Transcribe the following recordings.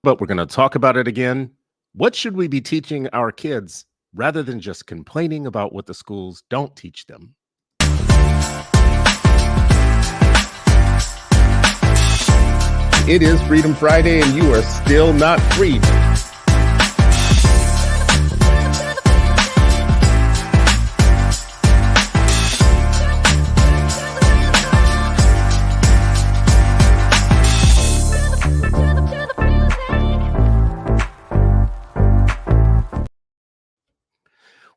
But we're going to talk about it again. What should we be teaching our kids rather than just complaining about what the schools don't teach them? It is Freedom Friday, and you are still not free.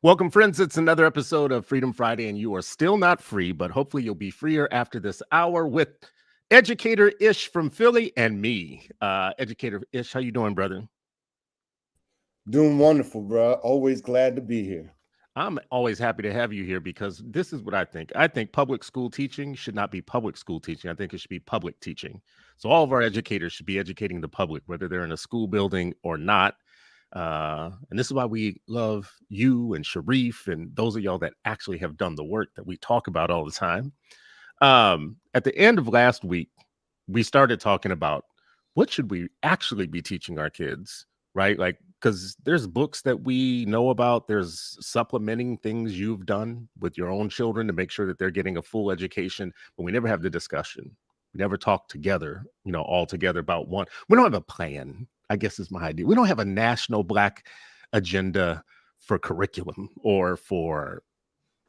Welcome, friends. It's another episode of Freedom Friday, and you are still not free, but hopefully you'll be freer after this hour with Educator Ish from Philly and me. Educator Ish, how you doing, brother? Doing wonderful, bro. Always glad to be here. I'm always happy to have you here because this is what I think. I think public school teaching should not be public school teaching. I think it should be public teaching. So all of our educators should be educating the public, whether they're in a school building or not. And this is why we love you and Sharif and those of y'all that actually have done the work that we talk about all the time. At the end of last week, we started talking about what should we actually be teaching our kids, right? Like, because there's books that we know about, there's supplementing things you've done with your own children to make sure that they're getting a full education, but we never have the discussion. We never talk together, all together about one. We don't have a plan, I guess is my idea. We don't have a national Black agenda for curriculum or for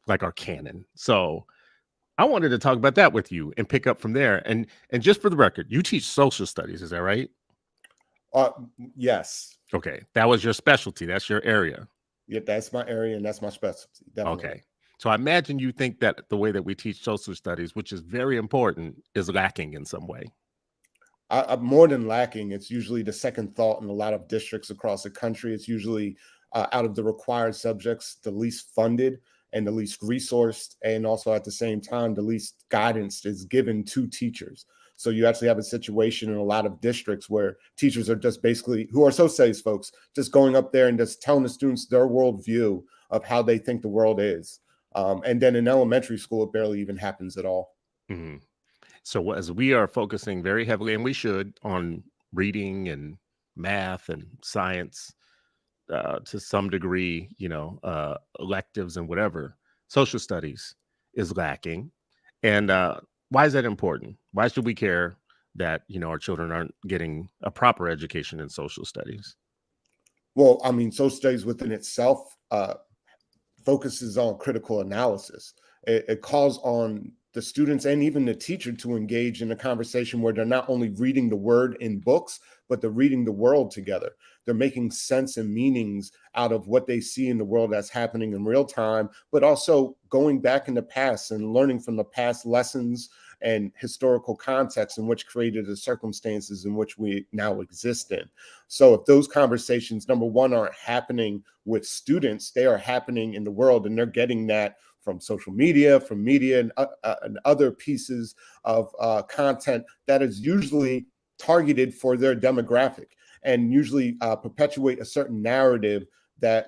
like our canon. So I wanted to talk about that with you and pick up from there. And just for the record, you teach social studies, is that right? Yes. Okay. That was your specialty. That's your area. Yeah, that's my area and that's my specialty. Definitely. Okay. So I imagine you think that the way that we teach social studies, which is very important, is lacking in some way. More than lacking, it's usually the second thought in a lot of districts across the country. It's usually out of the required subjects, the least funded and the least resourced, and also at the same time, the least guidance is given to teachers. So you actually have a situation in a lot of districts where teachers are just basically, who are social studies folks, just going up there and just telling the students their worldview of how they think the world is. And then in elementary school, it barely even happens at all. Mm-hmm. So as we are focusing very heavily, and we should, on reading and math and science to some degree, electives and whatever, social studies is lacking. And why is that important? Why should we care that, our children aren't getting a proper education in social studies? Well, I mean, social studies within itself focuses on critical analysis. It calls on the students and even the teacher to engage in a conversation where they're not only reading the word in books, but they're reading the world together. They're making sense and meanings out of what they see in the world that's happening in real time, but also going back in the past and learning from the past lessons and historical context in which created the circumstances in which we now exist in. So if those conversations, number one, aren't happening with students, they are happening in the world, and they're getting that from social media, from media, and other pieces of content that is usually targeted for their demographic and usually perpetuate a certain narrative that,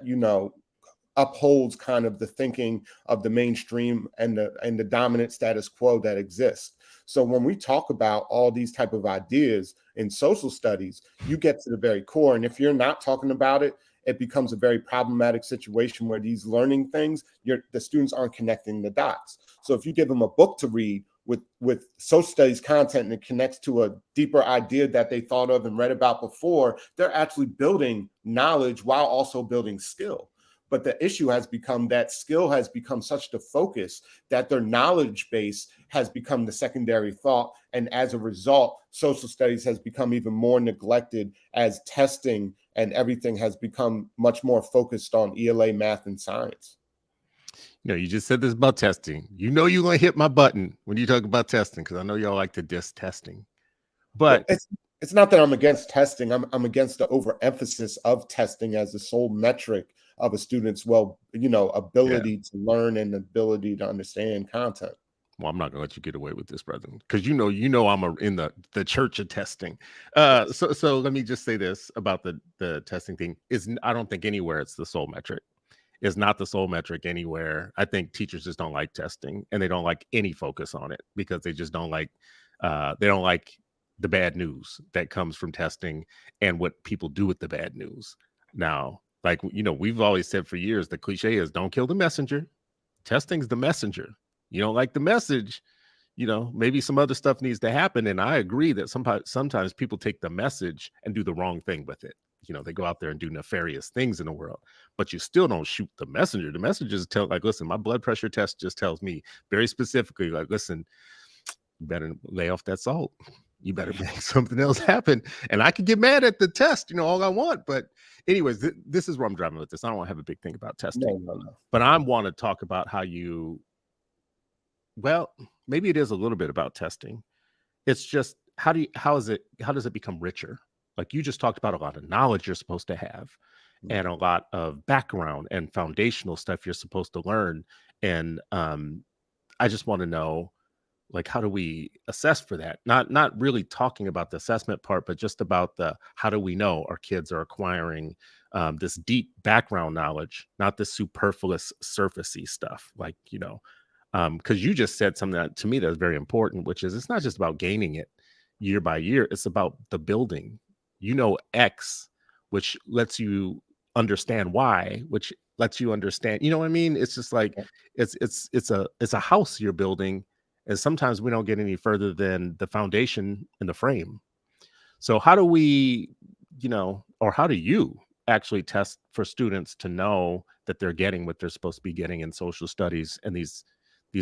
upholds kind of the thinking of the mainstream and the dominant status quo that exists. So when we talk about all these type of ideas in social studies, you get to the very core. And if you're not talking about it, it becomes a very problematic situation where these learning things, the students aren't connecting the dots. So if you give them a book to read with social studies content and it connects to a deeper idea that they thought of and read about before, they're actually building knowledge while also building skill. But the issue has become that skill has become such the focus that their knowledge base has become the secondary thought. And as a result, social studies has become even more neglected as testing and everything has become much more focused on ELA, math, and science. You just said this about testing. You're going to hit my button when you talk about testing, because I know y'all like to diss testing. But well, it's not that I'm against testing. I'm against the overemphasis of testing as the sole metric of a student's ability to learn and ability to understand content. Well, I'm not gonna let you get away with this, brother, because I'm in the church of testing. So let me just say this about the testing thing I don't think anywhere it's the sole metric. It's not the sole metric anywhere. I think teachers just don't like testing, and they don't like any focus on it because they just don't like the bad news that comes from testing and what people do with the bad news. Now, like, we've always said for years, the cliche is don't kill the messenger. Testing's the messenger. You don't like the message, maybe some other stuff needs to happen. And I agree that sometimes people take the message and do the wrong thing with it. They go out there and do nefarious things in the world, but you still don't shoot the messenger. The messengers tell, like, listen, my blood pressure test just tells me very specifically, like, listen, you better lay off that salt. You better make something else happen. And I could get mad at the test, all I want. But anyways, this is where I'm driving with this. I don't want to have a big thing about testing, No. But I want to talk about how well, maybe it is a little bit about testing. It's just, how does it become richer? Like, you just talked about a lot of knowledge you're supposed to have and a lot of background and foundational stuff you're supposed to learn. And I just want to know, like, how do we assess for that? Not really talking about the assessment part, but just about how do we know our kids are acquiring this deep background knowledge, not this superfluous surfacey stuff, like, because you just said something that to me that's very important, which is it's not just about gaining it year by year. It's about the building, X, which lets you understand Y, which lets you understand, what I mean? It's just like, it's a house you're building. And sometimes we don't get any further than the foundation and the frame. So how do we, or how do you actually test for students to know that they're getting what they're supposed to be getting in social studies and these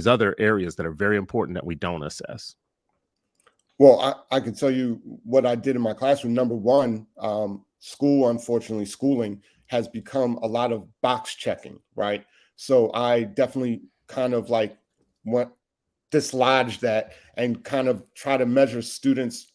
other areas that are very important that we don't assess? Well, I can tell you what I did in my classroom. Number one, schooling has become a lot of box checking, right? So I definitely kind of like dislodge that and kind of try to measure students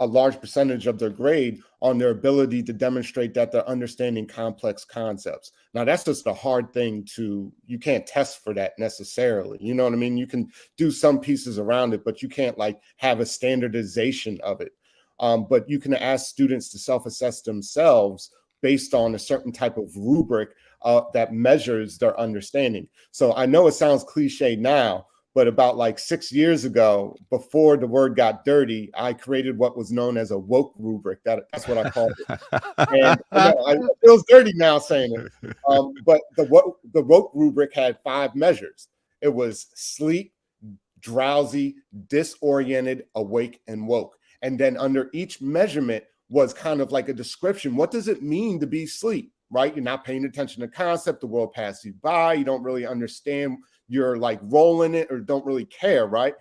a large percentage of their grade on their ability to demonstrate that they're understanding complex concepts. Now, that's just a hard thing you can't test for that necessarily. You know what I mean? You can do some pieces around it, but you can't like have a standardization of it. But you can ask students to self-assess themselves based on a certain type of rubric that measures their understanding. So I know it sounds cliche now, but about like 6 years ago, before the word got dirty, I created what was known as a woke rubric. That's what I called it. And it feels dirty now saying it. But the woke rubric had 5 measures. It was sleep, drowsy, disoriented, awake, and woke. And then under each measurement was kind of like a description. What does it mean to be asleep, right? You're not paying attention to concept. The world passes you by. You don't really understand. You're like rolling it or don't really care, right?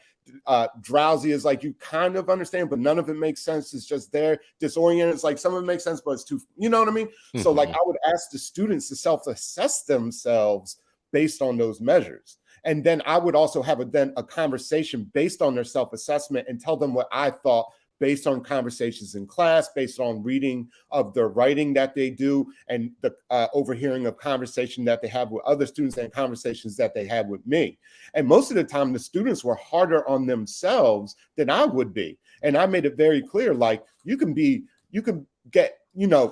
Drowsy is like you kind of understand, but none of it makes sense. It's just there. Disoriented is like some of it makes sense, but it's too, you know what I mean? Mm-hmm. So like I would ask the students to self-assess themselves based on those measures. And then I would also have a conversation based on their self-assessment and tell them what I thought based on conversations in class, based on reading of the writing that they do, and the overhearing of conversation that they have with other students and conversations that they have with me. And most of the time, the students were harder on themselves than I would be. And I made it very clear, like, you can get,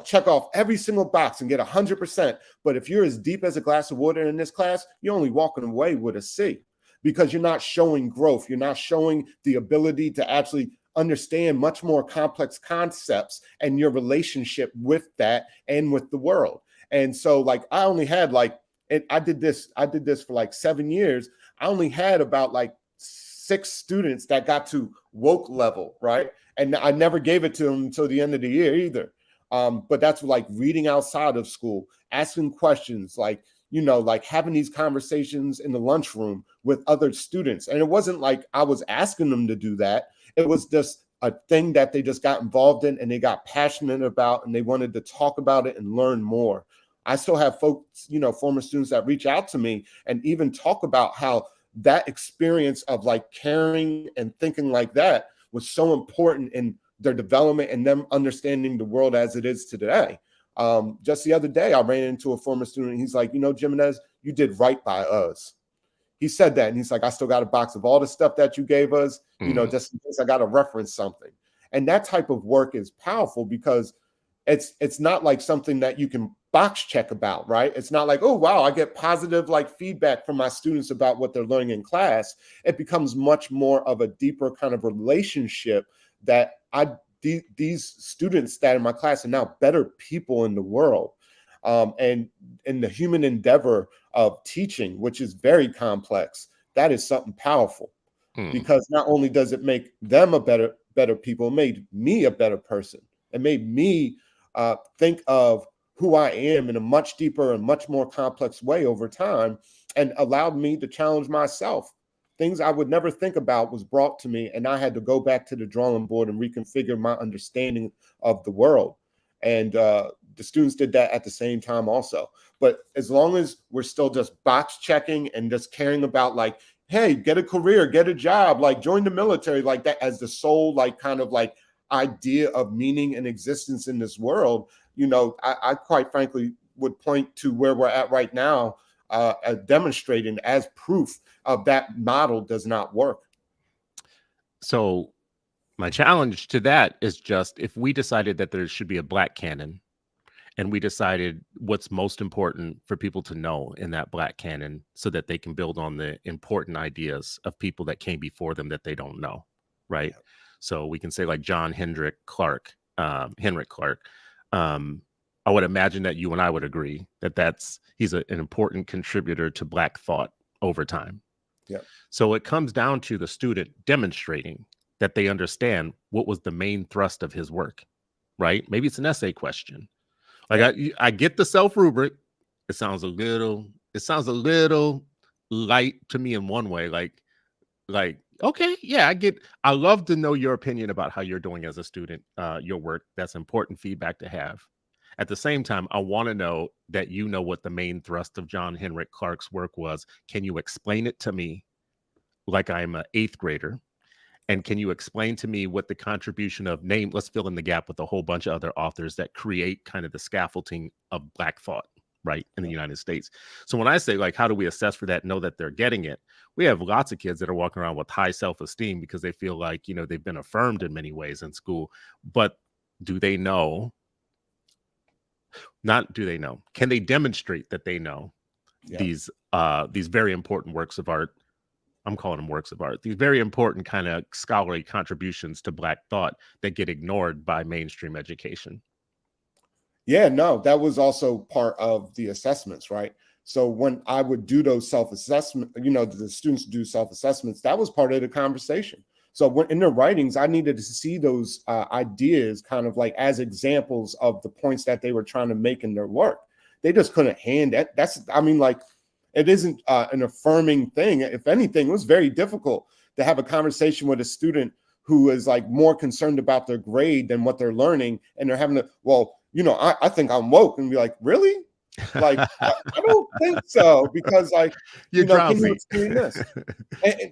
check off every single box and get 100%. But if you're as deep as a glass of water in this class, you're only walking away with a C, because you're not showing growth. You're not showing the ability to actually understand much more complex concepts and your relationship with that and with the world. And so like I only had I did this for like 7 years. I only had about like 6 students that got to woke level, right? And I never gave it to them until the end of the year either. But that's like reading outside of school, asking questions, like having these conversations in the lunchroom with other students. And it wasn't like I was asking them to do that. It was just a thing that they just got involved in and they got passionate about, and they wanted to talk about it and learn more. I still have folks, former students that reach out to me and even talk about how that experience of like caring and thinking like that was so important in their development and them understanding the world as it is today. Just the other day, I ran into a former student. And he's like, Jimenez, you did right by us. He said that, and he's like, I still got a box of all the stuff that you gave us, just in case I got to reference something. And that type of work is powerful because it's not like something that you can box check about, right? It's not like, oh, wow, I get positive like feedback from my students about what they're learning in class. It becomes much more of a deeper kind of relationship that these students that are in my class are now better people in the world. And in the human endeavor of teaching, which is very complex, that is something powerful. Because not only does it make them a better people, it made me a better person. It made me think of who I am in a much deeper and much more complex way over time, and allowed me to challenge myself. Things I would never think about was brought to me, and I had to go back to the drawing board and reconfigure my understanding of the world. And the students did that at the same time also. But as long as we're still just box checking and just caring about like, hey, get a career, get a job, like join the military, like that as the sole, like kind of like idea of meaning and existence in this world, I quite frankly would point to where we're at right now, demonstrating as proof of that model does not work. So my challenge to that is just, if we decided that there should be a Black canon, and we decided what's most important for people to know in that Black canon so that they can build on the important ideas of people that came before them that they don't know, right? Yeah. So we can say like John Henrik Clarke. I would imagine that you and I would agree that he's an important contributor to Black thought over time. Yeah. So it comes down to the student demonstrating that they understand what was the main thrust of his work, right? Maybe it's an essay question. Like I get the self rubric. It sounds a little light to me in one way. Like, okay, yeah, I love to know your opinion about how you're doing as a student, your work. That's important feedback to have. At the same time, I want to know that you know what the main thrust of John Henrik Clarke's work was. Can you explain it to me like I'm an 8th grader? And can you explain to me what the contribution of let's fill in the gap with a whole bunch of other authors that create kind of the scaffolding of Black thought, right, in the United States. So when I say, like, how do we assess for that, know that they're getting it? We have lots of kids that are walking around with high self-esteem because they feel like, they've been affirmed in many ways in school. But do they know? Not do they know? Can they demonstrate that they know these very important works of art? I'm calling them works of art. These very important kind of scholarly contributions to Black thought that get ignored by mainstream education. Yeah, no, that was also part of the assessments, right? So when I would do those self-assessment, the students do self-assessments, that was part of the conversation. So when in their writings, I needed to see those ideas kind of like as examples of the points that they were trying to make in their work. They just couldn't hand that. It isn't an affirming thing. If anything, it was very difficult to have a conversation with a student who is like more concerned about their grade than what they're learning. And they're having I think I'm woke, and be like, really? Like, I don't think so, because like, you're can you explain this? And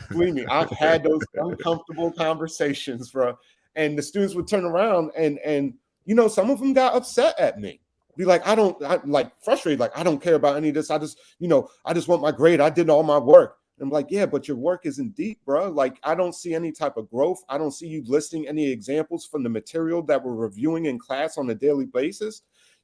believe me, I've had those uncomfortable conversations, and the students would turn around and some of them got upset at me. Be like, I'm like frustrated, like I don't care about any of this. I just want my grade. I did all my work. And I'm like, yeah, but your work isn't deep, bro. Like, I don't see any type of growth. I don't see you listing any examples from the material that we're reviewing in class on a daily basis.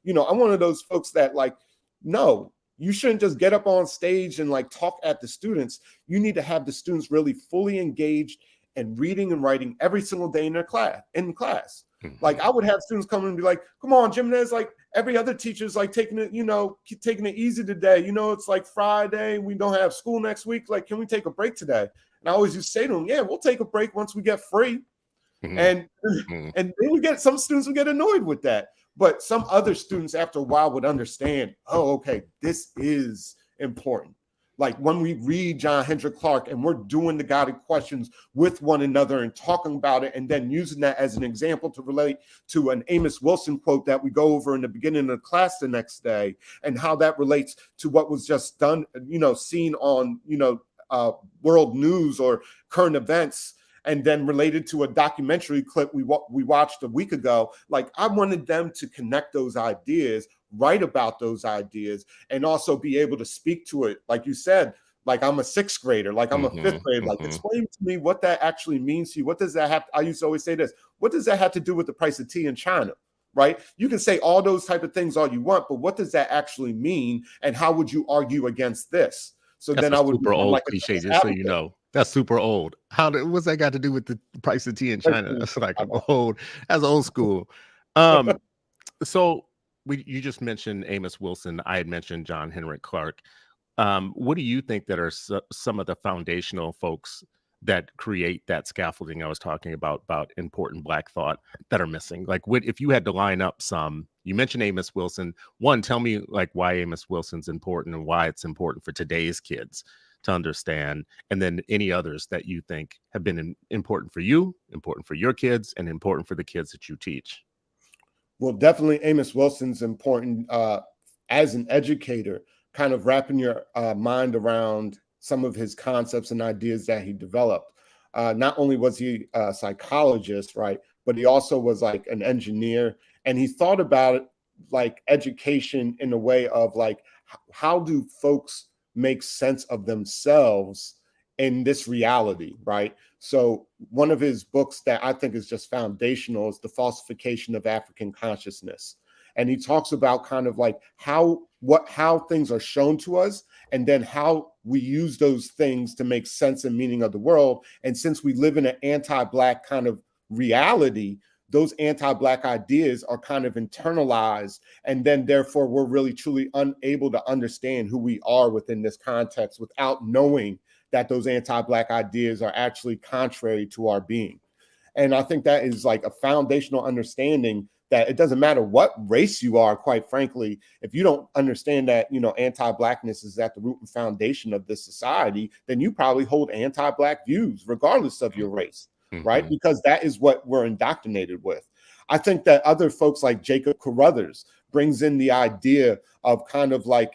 I'm one of those folks that like, no, you shouldn't just get up on stage and like talk at the students. You need to have the students really fully engaged and reading and writing every single day in class. Mm-hmm. Like, I would have students come and be like, come on, Jimenez, like every other teacher's like taking it easy today. It's like Friday. We don't have school next week. Like, can we take a break today? And I always used to say to them, yeah, we'll take a break once we get free. Mm-hmm. And then some students would get annoyed with that. But some other students after a while would understand, oh, okay, this is important. Like when we read John Henrik Clarke and we're doing the guided questions with one another and talking about it, and then using that as an example to relate to an Amos Wilson quote that we go over in the beginning of the class the next day, and how that relates to what was just done, seen on, world news or current events, and then related to a documentary clip we watched a week ago. Like, I wanted them to connect those ideas, write about those ideas, and also be able to speak to it. Like you said, like I'm a 6th grader, like I'm a 5th grader, like explain to me what that actually means to you. What does that have? I used to always say this, what does that have to do with the price of tea in China? Right? You can say all those type of things all you want, but what does that actually mean? And how would you argue against this? So that's then I would super old cliche, just so you know. That's super old. What's that got to do with the price of tea in China? That's like I an old, that's old school. Um, so you just mentioned Amos Wilson. I had mentioned John Henrik Clark. What do you think that are some of the foundational folks that create that scaffolding I was talking about important Black thought that are missing? Like, what if you had to line up some? You mentioned Amos Wilson. One, tell me like why Amos Wilson's important and why it's important for today's kids to understand, and then any others that you think have been important for you, important for your kids, and important for the kids that you teach. Well, definitely Amos Wilson's important as an educator, kind of wrapping your mind around some of his concepts and ideas that he developed. Not only was he a psychologist, right, but he also was like an engineer, and he thought about it like education in a way of like, how do folks make sense of themselves in this reality, right? So one of his books that I think is just foundational is The Falsification of African Consciousness. And he talks about kind of like how things are shown to us, and then how we use those things to make sense and meaning of the world. And since we live in an anti-Black kind of reality, those anti-Black ideas are kind of internalized, and then therefore we're really truly unable to understand who we are within this context without knowing that those anti-Black ideas are actually contrary to our being. And I think that is like a foundational understanding that it doesn't matter what race you are, quite frankly, if you don't understand that, anti-Blackness is at the root and foundation of this society, then you probably hold anti-Black views, regardless of your race. Right? Because that is what we're indoctrinated with. I think that other folks like Jacob Carruthers brings in the idea of kind of like,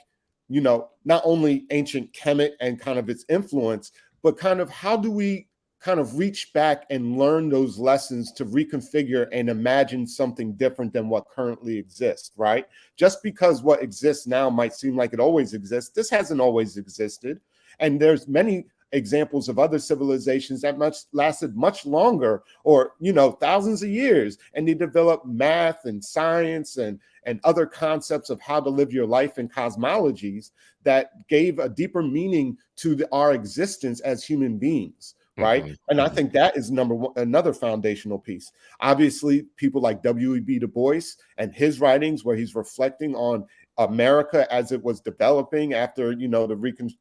not only ancient Kemet and kind of its influence, but kind of how do we kind of reach back and learn those lessons to reconfigure and imagine something different than what currently exists, right? Just because what exists now might seem like it always exists, this hasn't always existed. And there's many examples of other civilizations that lasted much longer, or thousands of years, and they developed math and science and other concepts of how to live your life and cosmologies that gave a deeper meaning to our existence as human beings, right? And I think that is another foundational piece. Obviously, people like W.E.B. Du Bois and his writings, where he's reflecting on America as it was developing after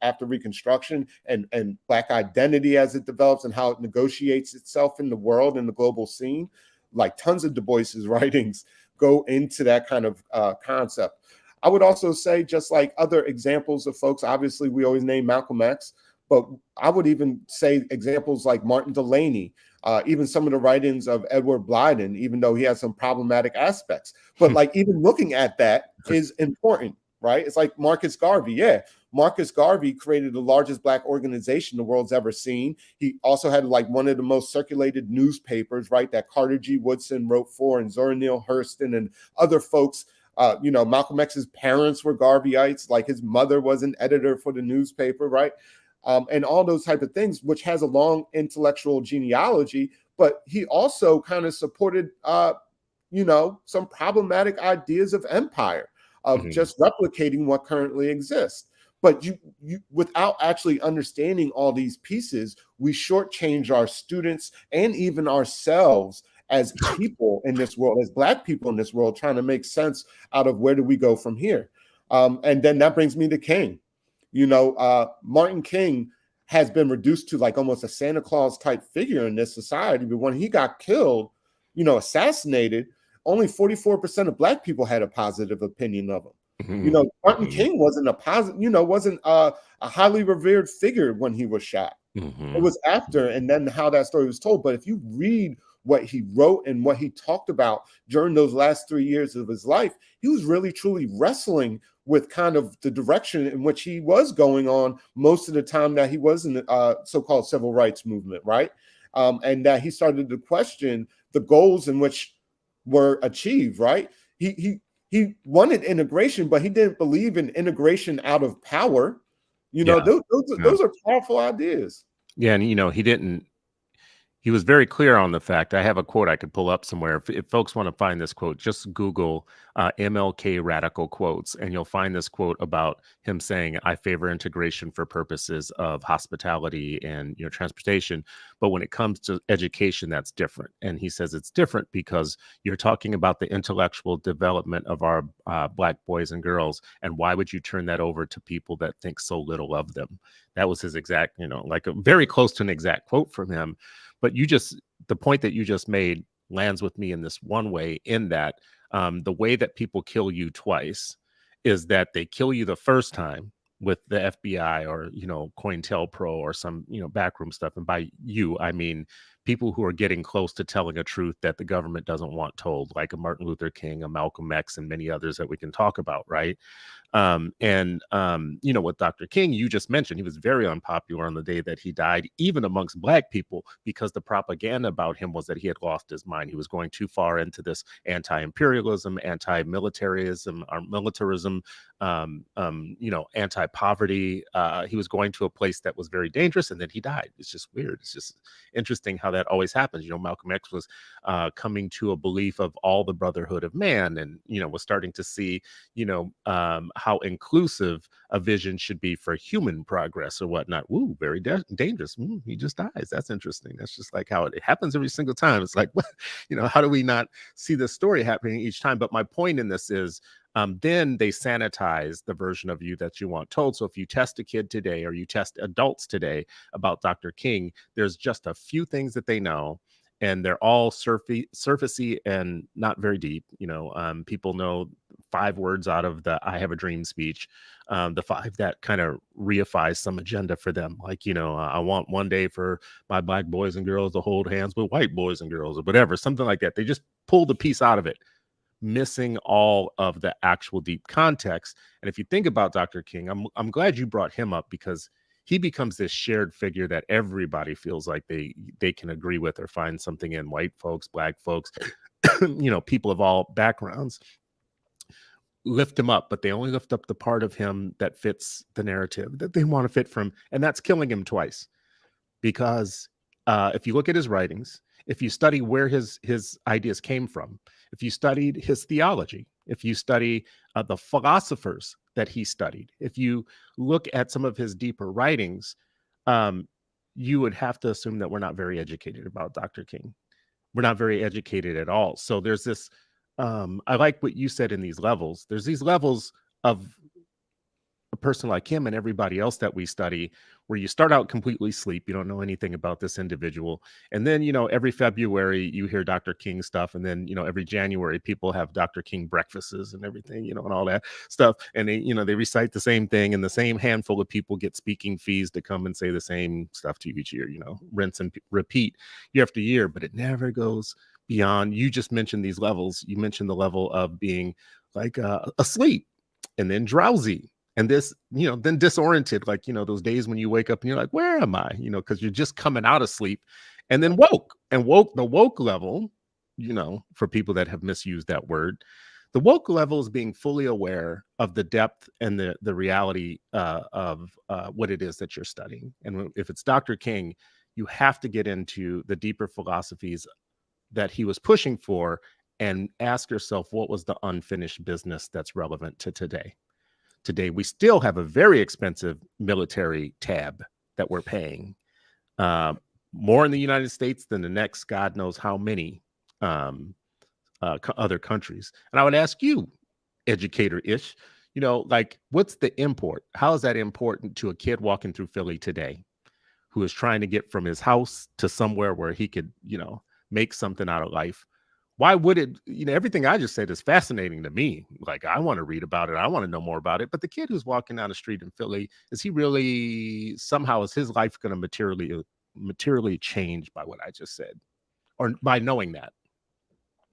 after Reconstruction, and Black identity as it develops and how it negotiates itself in the world and the global scene. Like tons of Du Bois's writings go into that kind of concept. I would also say, just like other examples of folks, obviously we always name Malcolm X, but I would even say examples like Martin Delany, even some of the writings of Edward Blyden, even though he has some problematic aspects. But like even looking at that is important, right? It's like Marcus Garvey. Yeah, Marcus Garvey created the largest Black organization the world's ever seen. He also had like one of the most circulated newspapers, right, that Carter G. Woodson wrote for, and Zora Neale Hurston and other folks. Malcolm X's parents were Garveyites, like his mother was an editor for the newspaper, right? And all those type of things, which has a long intellectual genealogy. But he also kind of supported, some problematic ideas of empire, of just replicating what currently exists. But you without actually understanding all these pieces, we shortchange our students and even ourselves as people in this world, as Black people in this world, trying to make sense out of where do we go from here. And then that brings me to King. Martin King has been reduced to like almost a Santa Claus type figure in this society. But when he got killed, assassinated, only 44% of Black people had a positive opinion of him. Martin King wasn't a positive, wasn't a highly revered figure when he was shot. It was after, and then how that story was told. But if you read what he wrote and what he talked about during those last 3 years of his life, he was really truly wrestling with kind of the direction in which he was going on most of the time that he was in the so-called civil rights movement, right? And that he started to question the goals in which were achieved, right? He wanted integration, but he didn't believe in integration out of power. Those are powerful ideas. Yeah, and he He was very clear on the fact. I have a quote I could pull up somewhere. If folks want to find this quote, just Google MLK radical quotes, and you'll find this quote about him saying, "I favor integration for purposes of hospitality and transportation, but when it comes to education, that's different." And he says it's different because you're talking about the intellectual development of our Black boys and girls, and why would you turn that over to people that think so little of them? That was his exact, like a very close to an exact quote from him. But the point that you just made lands with me in this one way, in that the way that people kill you twice is that they kill you the first time with the FBI or, COINTELPRO or some, backroom stuff. And by you, I mean people who are getting close to telling a truth that the government doesn't want told, like a Martin Luther King, a Malcolm X, and many others that we can talk about, right? With Dr. King, you just mentioned he was very unpopular on the day that he died, even amongst Black people, because the propaganda about him was that he had lost his mind. He was going too far into this anti-imperialism, anti-militarism, or militarism, anti-poverty. He was going to a place that was very dangerous, and then he died. It's just weird. It's just interesting how that always happens. Malcolm X was coming to a belief of all the brotherhood of man, and was starting to see how inclusive a vision should be for human progress or whatnot. Ooh, very dangerous. He just dies. That's interesting. That's just like how it happens every single time. It's like, how do we not see this story happening each time? But my point in this is, then they sanitize the version of you that you want told. So if you test a kid today, or you test adults today about Dr. King, there's just a few things that they know, and they're all surfacey and not very deep. People know 5 words out of the "I Have a Dream" speech, the 5 that kind of reifies some agenda for them. Like, I want one day for my Black boys and girls to hold hands with white boys and girls, or whatever, something like that. They just pull the piece out of it, missing all of the actual deep context. And if you think about Dr. King, I'm glad you brought him up, because he becomes this shared figure that everybody feels like they can agree with or find something in. White folks, Black folks, people of all backgrounds lift him up, but they only lift up the part of him that fits the narrative that they want to fit from. And that's killing him twice. Because if you look at his writings, if you study where his ideas came from, if you studied his theology, if you study the philosophers that he studied, if you look at some of his deeper writings, you would have to assume that we're not very educated about Dr. King. We're not very educated at all. So there's this, I like what you said in these levels. There's these levels of a person like him and everybody else that we study, where you start out completely asleep. You don't know anything about this individual. And then, every February you hear Dr. King stuff. And then, every January people have Dr. King breakfasts and everything, and all that stuff. And they, they recite the same thing, and the same handful of people get speaking fees to come and say the same stuff to you each year, rinse and repeat year after year, but it never goes beyond. You just mentioned these levels. You mentioned the level of being like asleep, and then drowsy, and this, then disoriented, like, those days when you wake up and you're like, where am I? Because you're just coming out of sleep, and then the woke level, for people that have misused that word, the woke level is being fully aware of the depth and the reality of what it is that you're studying. And if it's Dr. King, you have to get into the deeper philosophies that he was pushing for, and ask yourself, what was the unfinished business that's relevant to today? Today, we still have a very expensive military tab that we're paying, more in the United States than the next God knows how many other countries. And I would ask you, educator-ish, like, what's the import? How is that important to a kid walking through Philly today, who is trying to get from his house to somewhere where he could, make something out of life? Why would it, everything I just said is fascinating to me. Like, I want to read about it. I want to know more about it. But the kid who's walking down the street in Philly, is he really, somehow, is his life going to materially change by what I just said, or by knowing that?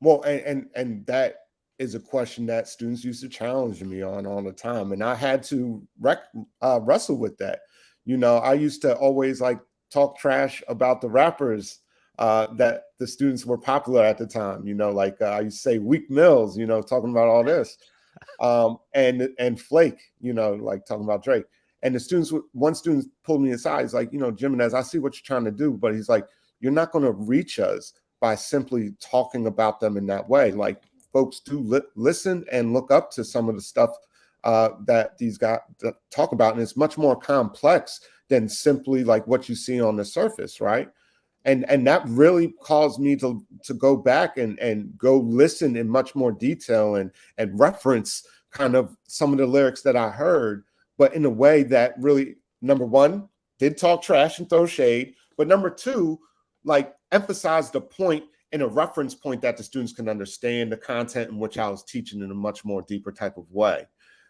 Well, and that is a question that students used to challenge me on all the time. And I had to wrestle with that. I used to always like talk trash about the rappers that the students were popular at the time, like I used to say Weak Mills, talking about all this, and Flake, like talking about Drake. And one student pulled me aside. He's like, Jimenez, I see what you're trying to do, but he's like, you're not going to reach us by simply talking about them in that way. Like, folks do listen and look up to some of the stuff that these guys talk about, and it's much more complex than simply like what you see on the surface, right? And that really caused me to go back and go listen in much more detail and reference kind of some of the lyrics that I heard, but in a way that really, number one, did talk trash and throw shade, but number two, like, emphasize the point in a reference point that the students can understand the content in which I was teaching in a much more deeper type of way.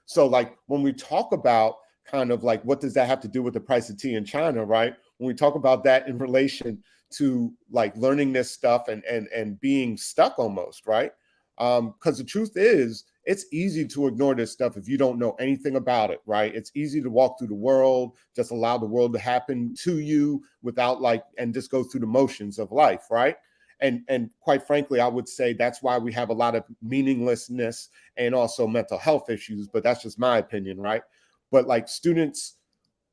So like, when we talk about kind of like, what does that have to do with the price of tea in China, right? When we talk about that in relation to like learning this stuff and being stuck almost, right? Because the truth is, it's easy to ignore this stuff if you don't know anything about it, right? It's easy to walk through the world, just allow the world to happen to you without like, and just go through the motions of life, right? And quite frankly, I would say that's why we have a lot of meaninglessness and also mental health issues, but that's just my opinion, right? But like, students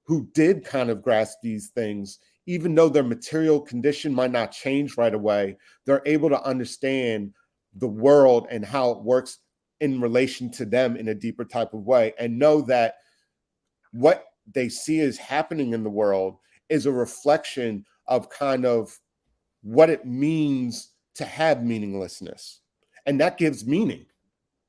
who did kind of grasp these things, even though their material condition might not change right away, they're able to understand the world and how it works in relation to them in a deeper type of way, and know that what they see is happening in the world is a reflection of kind of what it means to have meaninglessness. And that gives meaning.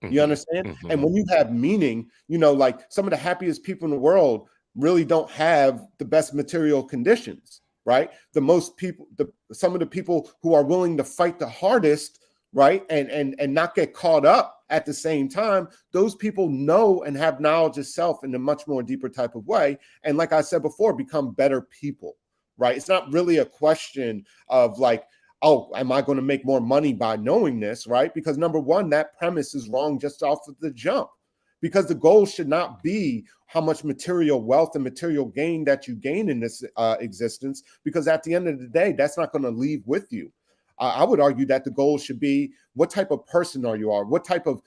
You understand? And when you have meaning, you know, like, some of the happiest people in the world really don't have the best material conditions, right? Some of the people who are willing to fight the hardest, right, and not get caught up at the same time, those people know and have knowledge of self in a much more deeper type of way. And like I said before, become better people, right? It's not really a question of like, oh, am I going to make more money by knowing this, right? Because number one, that premise is wrong just off of the jump. Because the goal should not be how much material wealth and material gain that you gain in this existence, because at the end of the day, that's not going to leave with you. I would argue that the goal should be, what type of person are you? What type of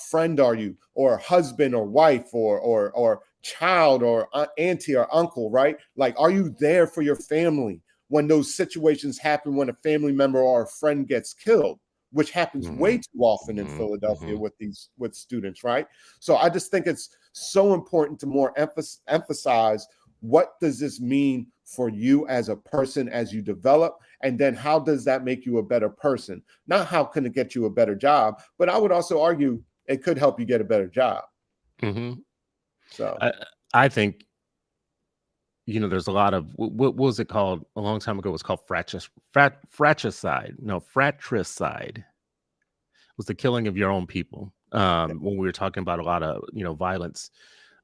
friend are you, or husband or wife or child or auntie or uncle, right? Like, are you there for your family when those situations happen, when a family member or a friend gets killed, which happens way too often in Philadelphia with students, right? So I just think it's so important to more emphasize, what does this mean for you as a person as you develop? And then how does that make you a better person? Not how can it get you a better job, but I would also argue it could help you get a better job. So I think, you know, there's a lot of, what was it called a long time ago? It was called fratricide. No, fratricide was the killing of your own people. When we were talking about a lot of, you know, violence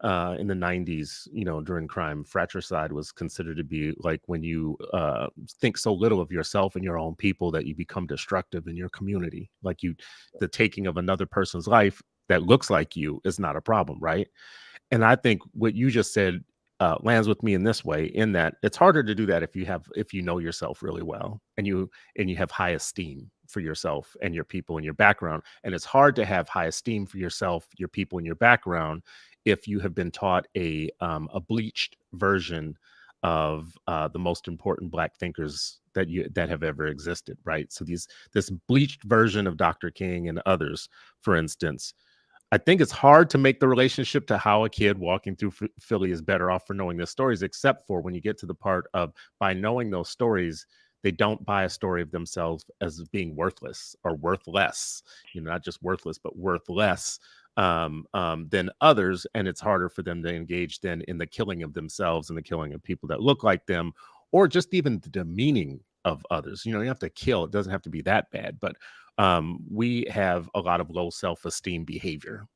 in the 90s, you know, during crime, fratricide was considered to be like when you think so little of yourself and your own people that you become destructive in your community. Like, the taking of another person's life that looks like you is not a problem, right? And I think what you just said lands with me in this way, in that it's harder to do that if you know yourself really well, and you have high esteem for yourself and your people and your background. And it's hard to have high esteem for yourself, your people, and your background if you have been taught a bleached version of the most important Black thinkers that have ever existed, right? So this bleached version of Dr. King and others, for instance. I think it's hard to make the relationship to how a kid walking through Philly is better off for knowing the stories, except for when you get to the part of, by knowing those stories, they don't buy a story of themselves as being worthless or worth less, you know, not just worthless, but worth less than others. And it's harder for them to engage then in the killing of themselves and the killing of people that look like them, or just even the demeaning of others. You know, you have to kill. It doesn't have to be that bad, but we have a lot of low self-esteem behavior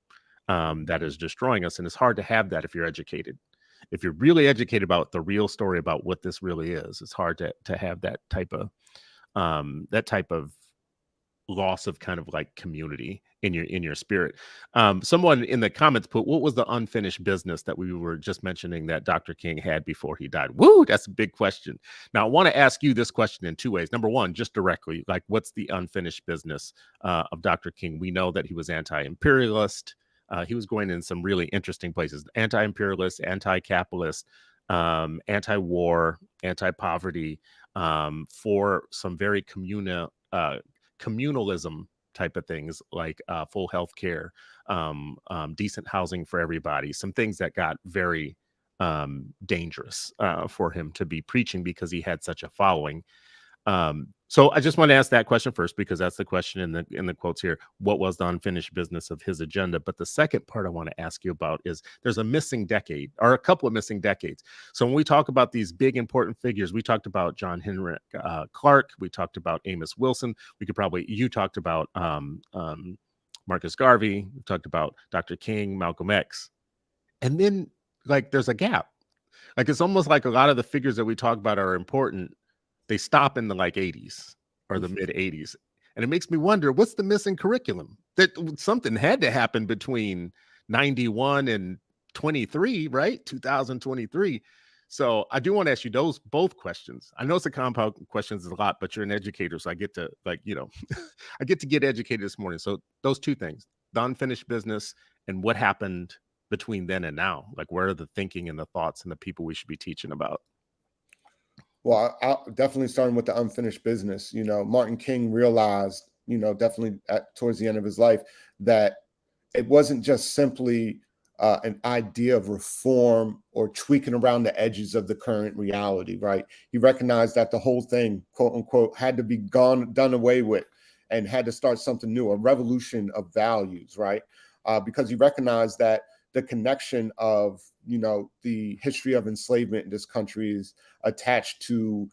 that is destroying us. And it's hard to have that if you're educated. If you're really educated about the real story about what this really is, it's hard to have that type of loss of kind of like community in your spirit. Someone in the comments put, what was the unfinished business that we were just mentioning that Dr. King had before he died? Woo, that's a big question. Now I want to ask you this question in two ways. Number one, just directly, like, what's the unfinished business of Dr. King? We know that he was anti-imperialist. He was going in some really interesting places: anti-imperialist, anti-capitalist, anti-war, anti-poverty. for some very communalism type of things, like full health care, decent housing for everybody, some things that got very dangerous for him to be preaching because he had such a following. So I just want to ask that question first, because that's the question in the quotes here. What was the unfinished business of his agenda? But the second part I want to ask you about is there's a missing decade, or a couple of missing decades. So when we talk about these big important figures, we talked about John Henry Clark, we talked about Amos Wilson, you talked about Marcus Garvey, we talked about Dr. King, Malcolm X, and then like there's a gap. Like it's almost like a lot of the figures that we talk about are important, they stop in the like 80s or the mid 80s. And it makes me wonder, what's the missing curriculum? That something had to happen between 91 and 23, right? 2023. So I do want to ask you those both questions. I know it's a compound questions a lot, but you're an educator, so I get to I get to get educated this morning. So those two things, the unfinished business and what happened between then and now. Like, where are the thinking and the thoughts and the people we should be teaching about? Well, I'll definitely starting with the unfinished business. Martin King realized, definitely towards the end of his life, that it wasn't just simply an idea of reform or tweaking around the edges of the current reality, right? He recognized that the whole thing, quote unquote, had to be done away with, and had to start something new, a revolution of values, right? Because he recognized that the connection of, the history of enslavement in this country is attached to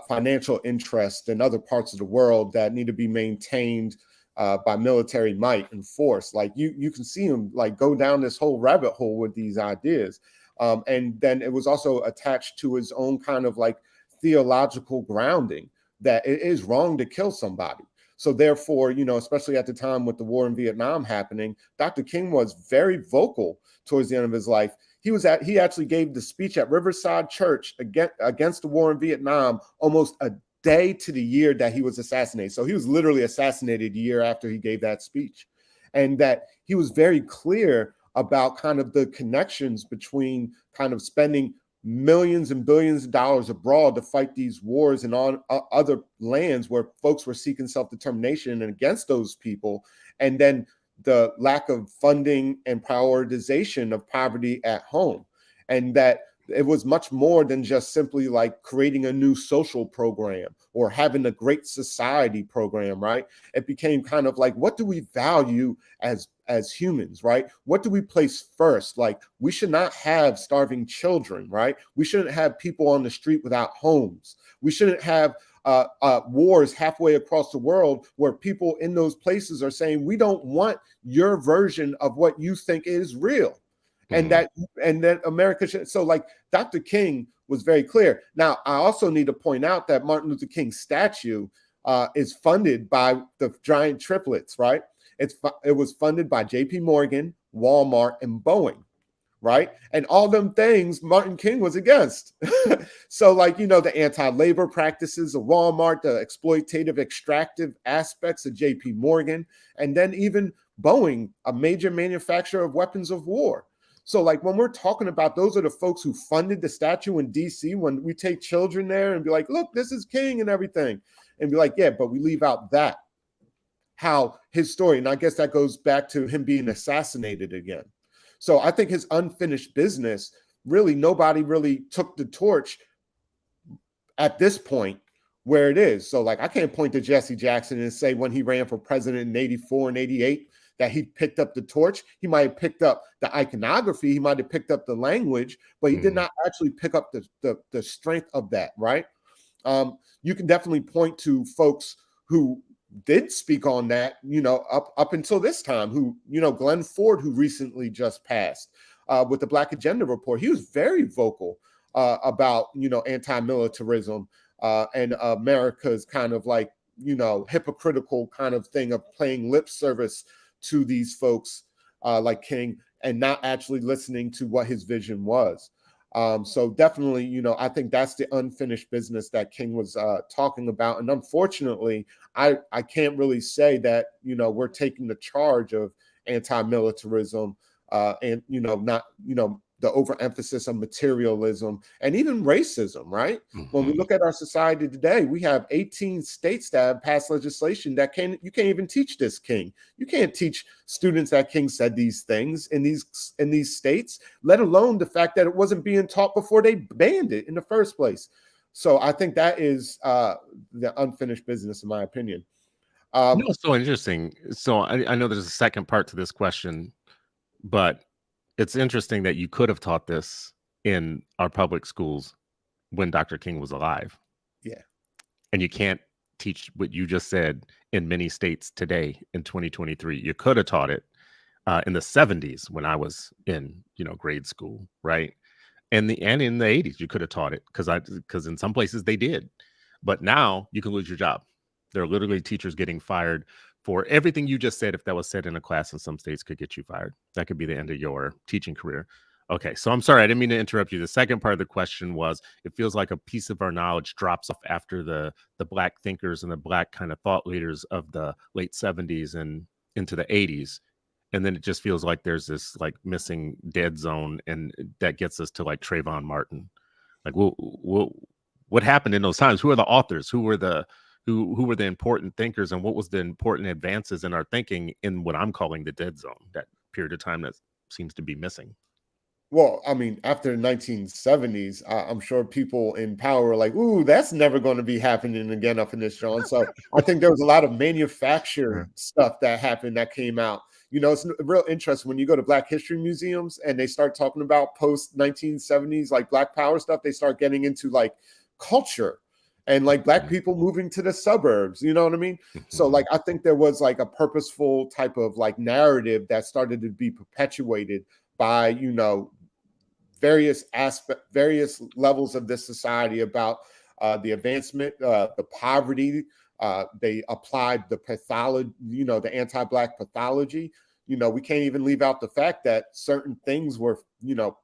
financial interest in other parts of the world that need to be maintained by military might and force. Like you can see him like go down this whole rabbit hole with these ideas. And then it was also attached to his own kind of like theological grounding that it is wrong to kill somebody. So therefore, especially at the time with the war in Vietnam happening, Dr. King was very vocal towards the end of his life. He actually gave the speech at Riverside Church against the war in Vietnam almost a day to the year that he was assassinated. So he was literally assassinated a year after he gave that speech. And that he was very clear about kind of the connections between kind of spending millions and billions of dollars abroad to fight these wars and on other lands where folks were seeking self-determination and against those people, and then the lack of funding and prioritization of poverty at home. And that it was much more than just simply like creating a new social program or having a great society program, right? It became kind of like, what do we value as humans, right? What do we place first? Like, we should not have starving children, right? We shouldn't have people on the street without homes. We shouldn't have wars halfway across the world where people in those places are saying, we don't want your version of what you think is real. And that America should. So like Dr. King was very clear. Now, I also need to point out that Martin Luther King's statue is funded by the giant triplets, right? It was funded by JP Morgan, Walmart, and Boeing, right? And all them things Martin King was against. So like, the anti-labor practices of Walmart, the exploitative, extractive aspects of JP Morgan, and then even Boeing, a major manufacturer of weapons of war. So like when we're talking about, those are the folks who funded the statue in DC, when we take children there and be like, look, this is King and everything, and be like, yeah, but we leave out that, how his story, and I guess that goes back to him being assassinated again. So I think his unfinished business, really nobody really took the torch at this point where it is. So like I can't point to Jesse Jackson and say when he ran for president in 84 and 88 that he picked up the torch. He might have picked up the iconography, he might have picked up the language, but he did not actually pick up the strength of that, right? You can definitely point to folks who did speak on that, up until this time, who, Glenn Ford, who recently just passed with the Black Agenda Report. He was very vocal about, anti-militarism and America's kind of like, hypocritical kind of thing of paying lip service to these folks like King and not actually listening to what his vision was. So definitely, I think that's the unfinished business that King was talking about. And unfortunately, I can't really say that, we're taking the charge of anti-militarism and, not, the overemphasis of materialism and even racism, right? When we look at our society today, we have 18 states that have passed legislation that you can't even teach this king. You can't teach students that King said these things in these states, let alone the fact that it wasn't being taught before they banned it in the first place. So I think that is the unfinished business, in my opinion. It's so interesting. So I know there's a second part to this question, but it's interesting that you could have taught this in our public schools when Dr. King was alive. Yeah. And you can't teach what you just said in many states today in 2023. You could have taught it in the 70s when I was in, grade school, right? And in the 80s, you could have taught it because in some places they did. But now you can lose your job. There are literally teachers getting fired for everything you just said. If that was said in a class in some states, could get you fired. That could be the end of your teaching career. Okay, so I'm sorry, I didn't mean to interrupt you. The second part of the question was, it feels like a piece of our knowledge drops off after the Black thinkers and the Black kind of thought leaders of the late 70s and into the 80s. And then it just feels like there's this like missing dead zone, and that gets us to like Trayvon Martin. Like, what happened in those times? Who are the authors? Who were the important thinkers, and what was the important advances in our thinking in what I'm calling the dead zone, that period of time that seems to be missing? Well, I mean, after the 1970s, I'm sure people in power were like, ooh, that's never going to be happening again up in this zone. So I think there was a lot of manufactured stuff that happened that came out. It's real interesting when you go to Black history museums and they start talking about post 1970s, like Black power stuff, they start getting into like culture and like Black people moving to the suburbs, you know what I mean? So like, I think there was like a purposeful type of like narrative that started to be perpetuated by, various levels of this society about the advancement, the poverty. They applied the pathology, the anti-Black pathology. We can't even leave out the fact that certain things were,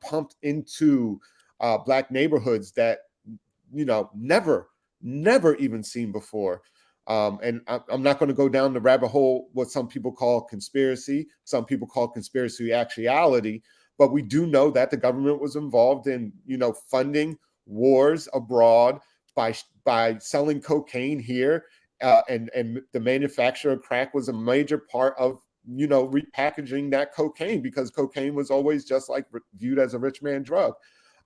pumped into Black neighborhoods that, never even seen before. And I'm not going to go down the rabbit hole, what some people call conspiracy, some people call conspiracy actuality. But we do know that the government was involved in, funding wars abroad by selling cocaine here, and the manufacture of crack was a major part of, repackaging that cocaine, because cocaine was always just like viewed as a rich man drug.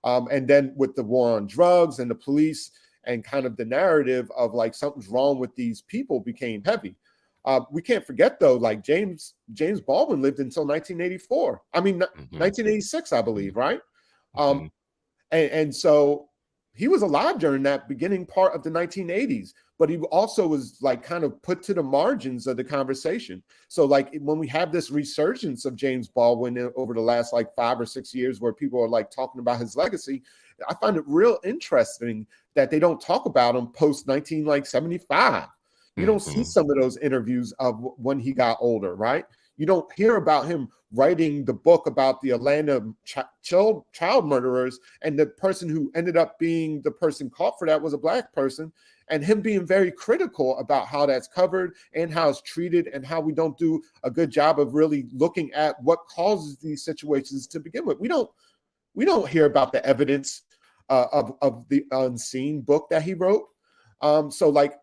And then with the war on drugs and the police and kind of the narrative of like something's wrong with these people became heavy. We can't forget though, like James Baldwin lived until 1984. I mean, 1986, I believe, right? And so he was alive during that beginning part of the 1980s, but he also was like kind of put to the margins of the conversation. So like when we have this resurgence of James Baldwin over the last like 5 or 6 years, where people are like talking about his legacy, I find it real interesting that they don't talk about him post 1975. You don't see some of those interviews of when he got older, right? You don't hear about him writing the book about the Atlanta child murderers, and the person who ended up being the person caught for that was a Black person, and him being very critical about how that's covered and how it's treated, and how we don't do a good job of really looking at what causes these situations to begin with. We don't hear about the evidence of the unseen book that he wrote. So like,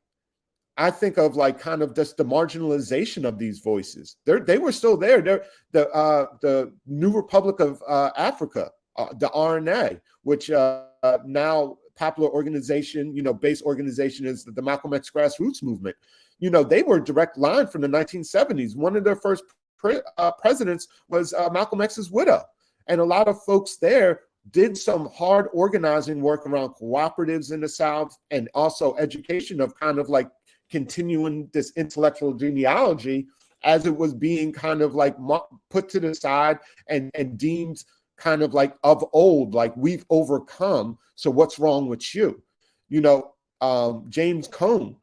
I think of like kind of just the marginalization of these voices. They were still there. They're the New Republic of Africa, the RNA, which now popular organization, base organization is the Malcolm X grassroots movement. They were a direct line from the 1970s. One of their first presidents was Malcolm X's widow. And a lot of folks there did some hard organizing work around cooperatives in the South, and also education of kind of like continuing this intellectual genealogy as it was being kind of like put to the side and deemed kind of like of old, like we've overcome. So what's wrong with you? James Cone,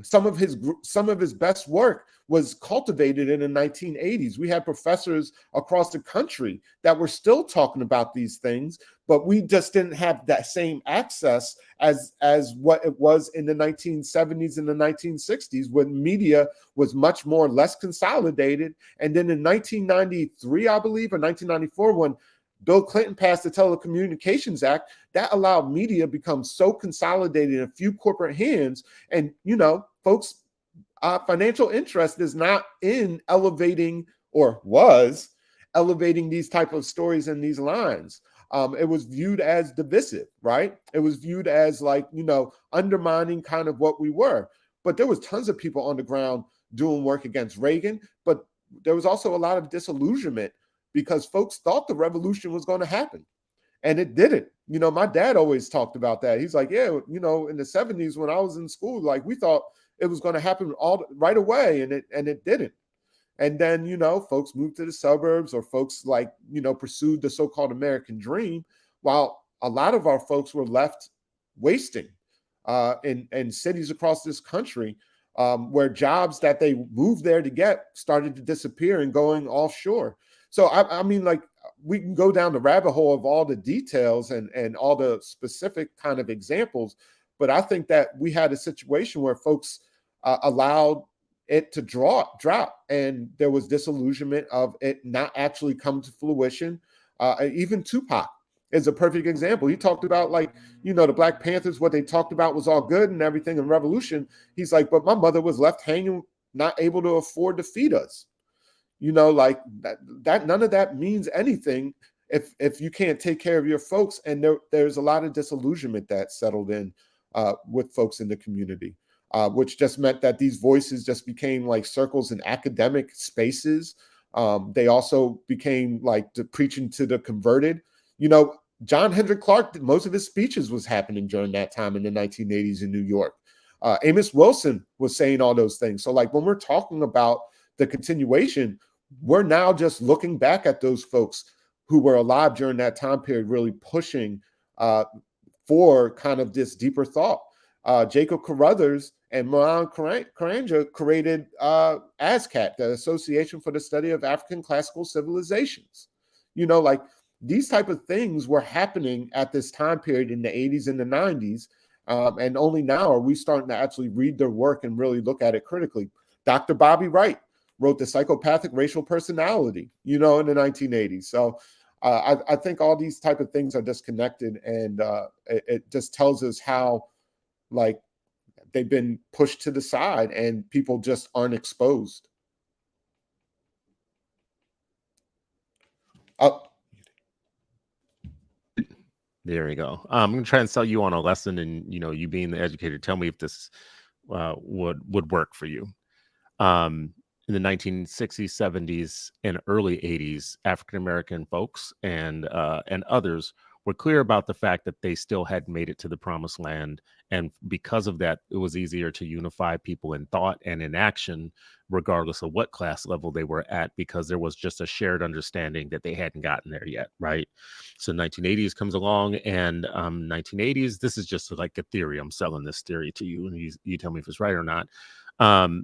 some of his best work was cultivated in the 1980s. We had professors across the country that were still talking about these things, but we just didn't have that same access as what it was in the 1970s and the 1960s, when media was much less consolidated. And then in 1993, I believe, or 1994, when Bill Clinton passed the Telecommunications Act that allowed media become so consolidated in a few corporate hands. And, folks, financial interest is not in elevating, or was elevating, these type of stories and these lines. It was viewed as divisive, right? It was viewed as like, undermining kind of what we were. But there was tons of people on the ground doing work against Reagan. But there was also a lot of disillusionment because folks thought the revolution was going to happen. And it didn't. My dad always talked about that. He's like, yeah, in the 70s when I was in school, like we thought it was going to happen all right away, and it didn't. And then, folks moved to the suburbs, or folks pursued the so-called American dream, while a lot of our folks were left wasting in cities across this country, where jobs that they moved there to get started to disappear and going offshore. So, I mean, like, we can go down the rabbit hole of all the details and all the specific kind of examples, but I think that we had a situation where folks allowed it to drop, and there was disillusionment of it not actually come to fruition. Even Tupac is a perfect example. He talked about, like, the Black Panthers, what they talked about was all good and everything in revolution. He's like, but my mother was left hanging, not able to afford to feed us. Like that none of that means anything if you can't take care of your folks. And there's a lot of disillusionment that settled in with folks in the community, which just meant that these voices just became like circles in academic spaces. They also became like preaching to the converted. John Henrik Clark, most of his speeches was happening during that time in the 1980s in New York. Amos Wilson was saying all those things. So, like, when we're talking about the continuation, we're now just looking back at those folks who were alive during that time period, really pushing for kind of this deeper thought. Jacob Carruthers and Milan Karanja created ASCAT, the Association for the Study of African Classical Civilizations. Like, these type of things were happening at this time period in the 80s and the 90s. And only now are we starting to actually read their work and really look at it critically. Dr. Bobby Wright wrote The Psychopathic Racial Personality, in the 1980s. So I think all these type of things are disconnected, and it just tells us how, like, they've been pushed to the side and people just aren't exposed. There you go. I'm going to try and sell you on a lesson, and you being the educator, tell me if this would work for you. In the 1960s, 70s, and early 80s, African American folks and others were clear about the fact that they still hadn't made it to the promised land, and because of that, it was easier to unify people in thought and in action, regardless of what class level they were at, because there was just a shared understanding that they hadn't gotten there yet, right? So 1980s comes along, and 1980s, this is just like a theory. I'm selling this theory to you, and you tell me if it's right or not. So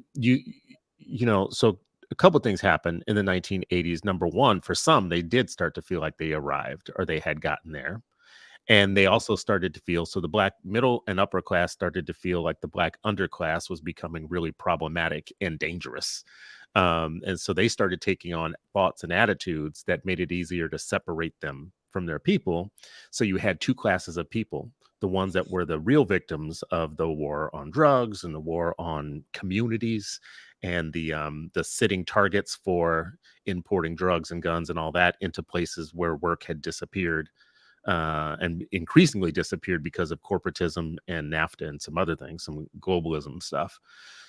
a couple of things happened in the 1980s. Number one, for some, they did start to feel like they arrived or they had gotten there. And they also started to feel, so the Black middle and upper class started to feel like the Black underclass was becoming really problematic and dangerous. And so they started taking on thoughts and attitudes that made it easier to separate them from their people. So you had two classes of people: the ones that were the real victims of the war on drugs and the war on communities, and the sitting targets for importing drugs and guns and all that into places where work had disappeared, and increasingly disappeared because of corporatism and NAFTA and some other things, some globalism stuff.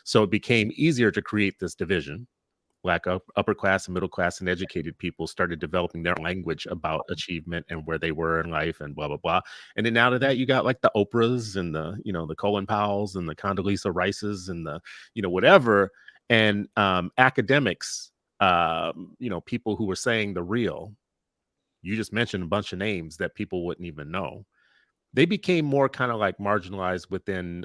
So it became easier to create this division. Black upper class and middle class and educated people started developing their language about achievement and where they were in life and blah, blah, blah. And then out of that, you got like the Oprahs and the Colin Powells and the Condoleezza Rices and the, whatever. And academics, people who were saying the real, you just mentioned a bunch of names that people wouldn't even know. They became more kind of like marginalized within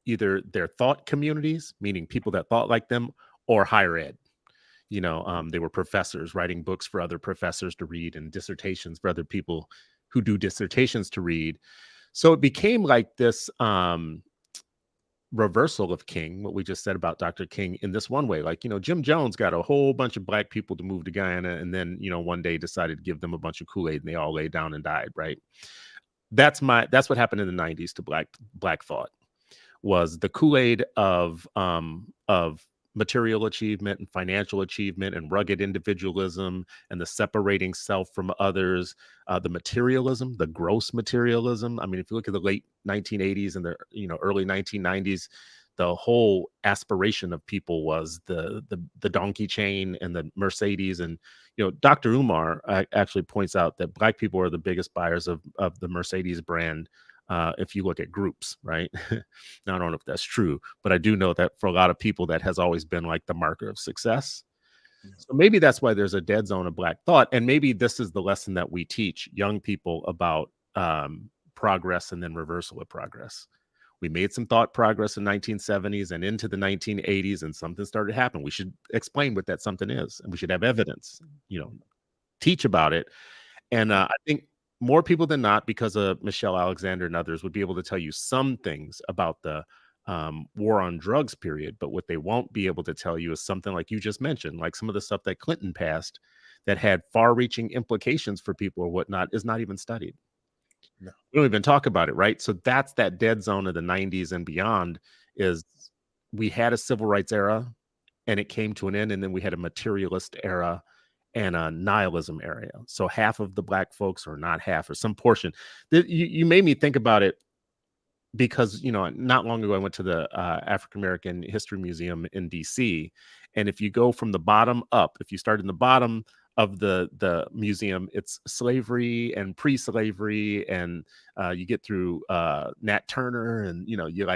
either their thought communities, meaning people that thought like them, or higher ed. They were professors writing books for other professors to read and dissertations for other people who do dissertations to read. So it became like this reversal of King, what we just said about Dr. King, in this one way. Like, Jim Jones got a whole bunch of black people to move to Guyana, and then, one day decided to give them a bunch of Kool-Aid, and they all lay down and died, right? That's what happened in the 90s to black thought, was the Kool-Aid of material achievement and financial achievement and rugged individualism and the separating self from others, the materialism, the gross materialism. I mean, if you look at the late 1980s and the early 1990s, the whole aspiration of people was the donkey chain and the Mercedes. And Dr. Umar actually points out that black people are the biggest buyers of the Mercedes brand. If you look at groups, right? Now, I don't know if that's true, but I do know that for a lot of people, that has always been like the marker of success. So maybe that's why there's a dead zone of black thought. And maybe this is the lesson that we teach young people about progress and then reversal of progress. We made some thought progress in the 1970s and into the 1980s, and something started happening. We should explain what that something is, and we should have evidence, teach about it. And I think more people than not, because of Michelle Alexander and others, would be able to tell you some things about the war on drugs period. But what they won't be able to tell you is something like you just mentioned, like some of the stuff that Clinton passed that had far-reaching implications for people or whatnot is not even studied. No. We don't even talk about it, right? So that's that dead zone of the 90s and beyond. Is we had a civil rights era and it came to an end, and then we had a materialist era and a nihilism area. So half of the black folks, or not half, or some portion. You made me think about it, because not long ago I went to the African American History Museum in DC, and if you go from the bottom up, if you start in the bottom of the museum, it's slavery and pre-slavery, and you get through Nat Turner, and you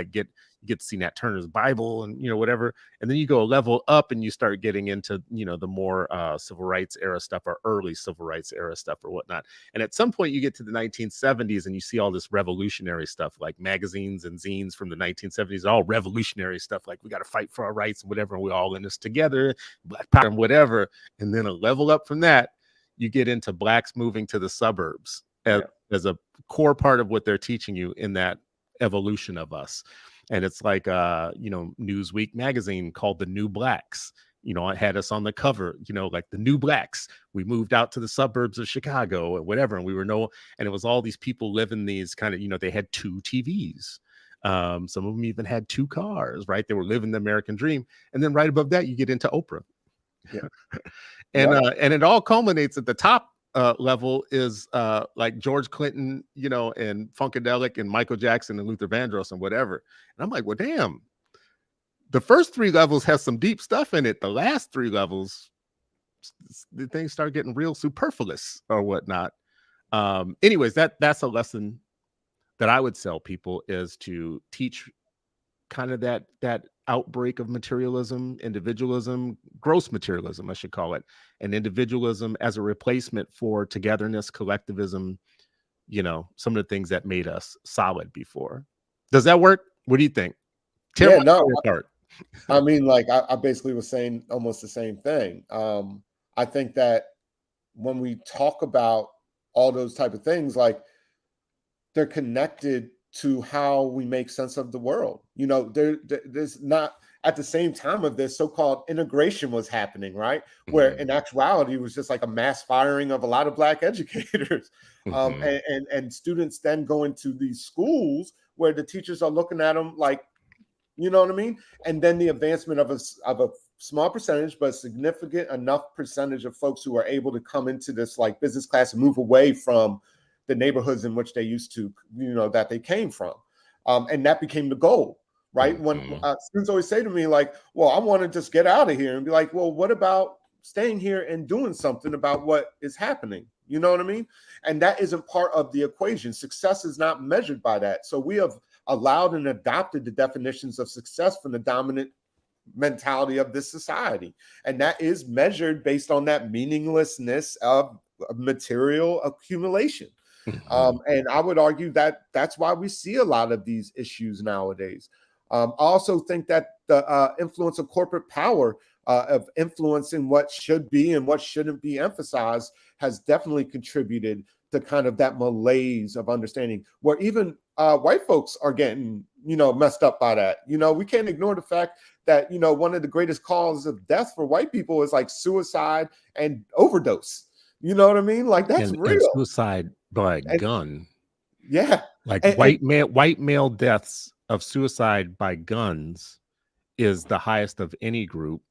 get to see Nat Turner's Bible, and whatever, and then you go a level up and you start getting into the more civil rights era stuff, or early civil rights era stuff, or whatnot. And at some point you get to the 1970s and you see all this revolutionary stuff, like magazines and zines from the 1970s, all revolutionary stuff, like we got to fight for our rights and whatever, and we're all in this together, black power and whatever. And then a level up from that, you get into blacks moving to the suburbs as a core part of what they're teaching you in that evolution of us. And it's like, Newsweek magazine called The New Blacks. It had us on the cover, like the new blacks. We moved out to the suburbs of Chicago or whatever. And and it was all these people living these kind of, they had 2 TVs. Some of them even had 2 cars, right? They were living the American dream. And then right above that, you get into Oprah. Yeah. And it all culminates at the top level is like George Clinton, and Funkadelic and Michael Jackson and Luther Vandross and whatever. And I'm like, well, damn, the first 3 levels have some deep stuff in it. The last 3 levels, the things start getting real superfluous or whatnot. Anyways, that's a lesson that I would tell people, is to teach kind of that outbreak of materialism, individualism, gross materialism, I should call it, and individualism as a replacement for togetherness, collectivism, some of the things that made us solid before. Does that work? What do you think? Yeah, no, I mean, like I basically was saying almost the same thing. I think that when we talk about all those type of things, like they're connected to how we make sense of the world. There's not, at the same time of this, so-called integration was happening, right? Where in actuality, it was just like a mass firing of a lot of black educators. And students then go into these schools where the teachers are looking at them like, you know what I mean? And then the advancement of a small percentage, but significant enough percentage of folks who are able to come into this like business class and move away from the neighborhoods in which they used to, that they came from. And that became the goal, right? When students always say to me like, well, I want to just get out of here, and be like, well, what about staying here and doing something about what is happening? You know what I mean? And that isn't part of the equation. Success is not measured by that. So we have allowed and adopted the definitions of success from the dominant mentality of this society. And that is measured based on that meaninglessness of material accumulation. And I would argue that that's why we see a lot of these issues nowadays. I also think that the influence of corporate power, of influencing what should be and what shouldn't be emphasized, has definitely contributed to kind of that malaise of understanding, where even white folks are getting, messed up by that. We can't ignore the fact that, one of the greatest causes of death for white people is like suicide and overdose. You know what I mean? Like that's and real. suicide by And, gun. yeah. Like And white male deaths of suicide by guns is the highest of any group.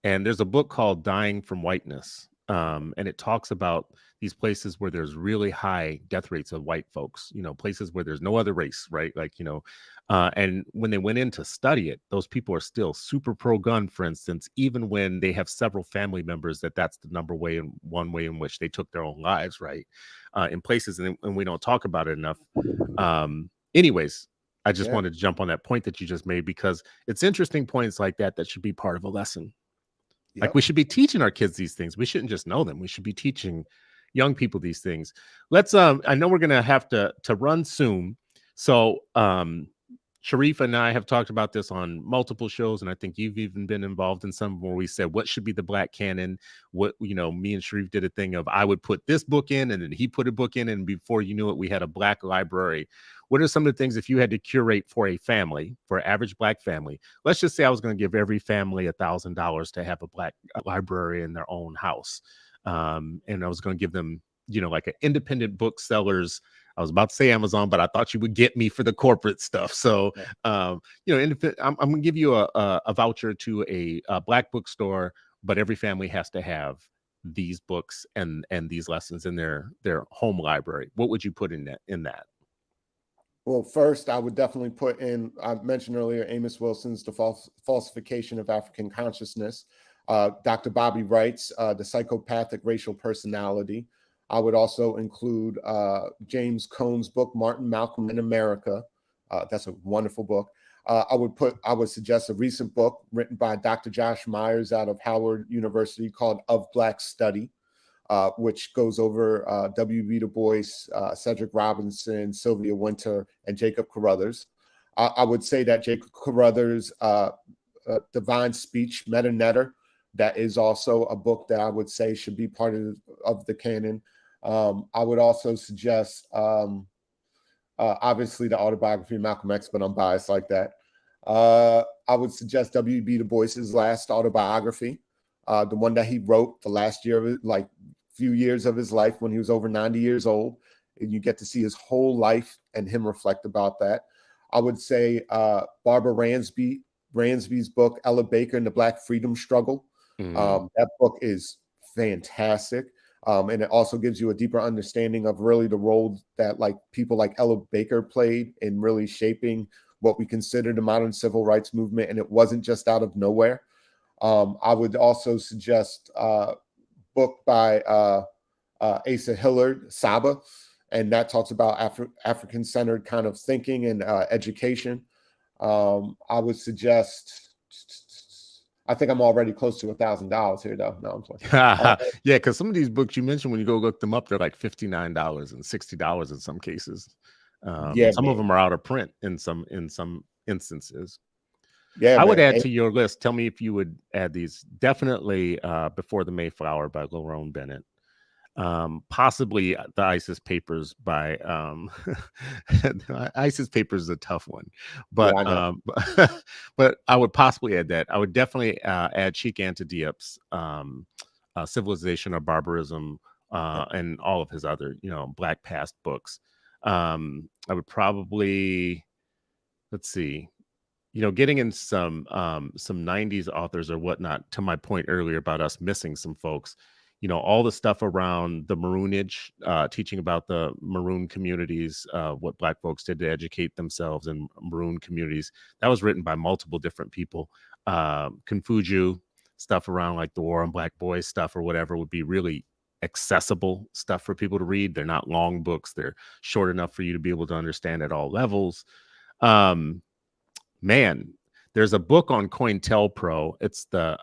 And there's a book called Dying from Whiteness. And it talks about these places where there's really high death rates of white folks, places where there's no other race, right? Like, and when they went in to study it, those people are still super pro gun, for instance, even when they have several family members that's the one way in which they took their own lives, right? In places, and we don't talk about it enough. Anyways, I just wanted to jump on that point that you just made, because it's interesting points like that should be part of a lesson. Like we should be teaching our kids these things. We shouldn't just know them. We should be teaching young people these things. Let's I know we're gonna have to run soon. So Sharif and I have talked about this on multiple shows, and I think you've even been involved in some where we said what should be the Black canon. What, me and Sharif did a thing of I would put this book in, and then he put a book in, and before you knew it, we had a Black library. What are some of the things, if you had to curate for a family, for an average Black family? Let's just say I was going to give every family $1,000 to have a Black library in their own house. And I was going to give them, like an independent booksellers. I was about to say Amazon, but I thought you would get me for the corporate stuff. So, I'm going to give you a voucher to a Black bookstore, but every family has to have these books and these lessons in their home library. What would you put in that? Well, first, I would definitely put in, I mentioned earlier, Amos Wilson's The Falsification of African Consciousness, Dr. Bobby Wright's The Psychopathic Racial Personality. I would also include James Cone's book, Martin, Malcolm in America. That's a wonderful book. I would suggest a recent book written by Dr. Josh Myers out of Howard University called Of Black Study, which goes over W.B. Du Bois, Cedric Robinson, Sylvia Wynter, and Jacob Carruthers. I would say that Jacob Carruthers' Divine Speech, Meta Netter, that is also a book that I would say should be part of the canon. I would also suggest, obviously, the autobiography of Malcolm X, but I'm biased like that. I would suggest W.B. Du Bois's last autobiography, the one that he wrote the last year of it, like few years of his life when he was over 90 years old, and you get to see his whole life and him reflect about that. I would say Barbara Ransby's book, Ella Baker and the Black Freedom Struggle. That book is fantastic. And it also gives you a deeper understanding of really the role that like people like Ella Baker played in really shaping what we consider the modern civil rights movement. And it wasn't just out of nowhere. I would also suggest book by Asa Hillard, Saba, and that talks about African-centered kind of thinking and education. I would suggest, I think I'm already close to $1,000 here, though. No, I'm playing. Yeah, because some of these books you mentioned, when you go look them up, they're like $59 and $60 in some cases. Some of them are out of print in some instances. Yeah, I would add to your list. Tell me if you would add these. Definitely Before the Mayflower by Lerone Bennett. Possibly the ISIS Papers by ISIS Papers is a tough one, but but I would possibly add that. I would definitely add Cheikh Anta Diop's Civilization or Barbarism, and all of his other Black Past books. I would probably, let's see, getting in some 90s authors or whatnot, to my point earlier about us missing some folks, all the stuff around the Maroonage, teaching about the Maroon communities, what Black folks did to educate themselves in Maroon communities. That was written by multiple different people. Confucius, stuff around like the War on Black Boys stuff or whatever would be really accessible stuff for people to read. They're not long books. They're short enough for you to be able to understand at all levels. Man, there's a book on COINTELPRO. It's the